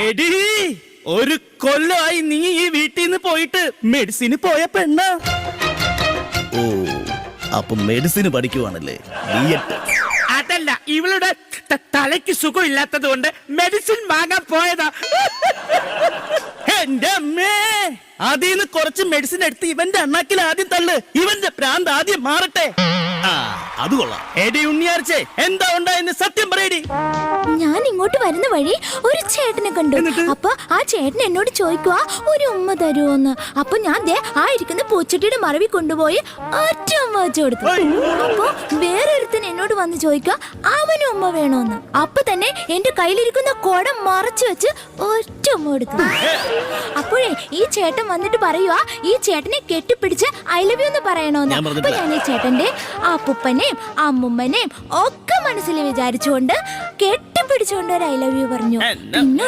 എടീ, ഒരു കൊല്ലമായി നീ ഈ വീട്ടിൽ നിന്ന് പോയിട്ട് മെഡിസിന് പോയ പെണ്ണ. ഓ, അപ്പൊ മെഡിസിന് പഠിക്കുവാണല്ലേ? അതല്ല, ഇവളുടെ തലയ്ക്ക് സുഖം ഇല്ലാത്തത് കൊണ്ട് മെഡിസിൻ വാങ്ങാൻ പോയതാ. എന്റെ അമ്മേ, അതിന്ന് കുറച്ച് മെഡിസിൻ എടുത്ത് ഇവന്റെ അണ്ണാക്കിൽ ആദ്യം തള്ളു. ഇവന്റെ പ്രാന്ത് ആദ്യം മാറട്ടെ. അത് കൊള്ളാം. എടി ഉണ്ണിയാർച്ചേ, എന്താ ഉണ്ടായെന്ന് സത്യം പറയടി. ഞാൻ ഇങ്ങോട്ട് വരുന്ന വഴി ഒരു ചേട്ടനെ കണ്ടു. അപ്പൊ ആ ചേട്ടൻ എന്നോട് ചോദിക്കുവാ ഒരു ഉമ്മ തരുമോന്ന്. അപ്പൊ ഞാൻ ദേ ആ ഇരിക്കുന്ന പൂച്ചട്ടിയുടെ മറവി കൊണ്ടുപോയി ഒറ്റ ഉമ്മ വെച്ചു കൊടുത്തു. അപ്പൊ വേറൊരുത്തൻ എന്നോട് വന്ന് ചോദിക്കുക അവനും ഉമ്മ വേണോന്ന്. അപ്പൊ തന്നെ എന്റെ കയ്യിലിരിക്കുന്ന കുടം മറച്ചു വെച്ച് ഒറ്റ ഉമ്മ കൊടുത്തു. അപ്പോഴേ ഈ ചേട്ടൻ വന്നിട്ട് പറയുവാ ഈ ചേട്ടനെ കെട്ടിപ്പിടിച്ച് ഐ ലവ് യു എന്ന് പറയണോന്ന്. അപ്പൊ ഞാൻ ഈ ചേട്ടന്റെ അപ്പൂപ്പനെയും അമ്മുമ്മനെയും ഒക്കെ മനസ്സിൽ വിചാരിച്ചുകൊണ്ട് കെട്ടിപ്പിടിച്ചുകൊണ്ട് ഒരു ഐ ലവ് യു പറഞ്ഞു. പിന്നെ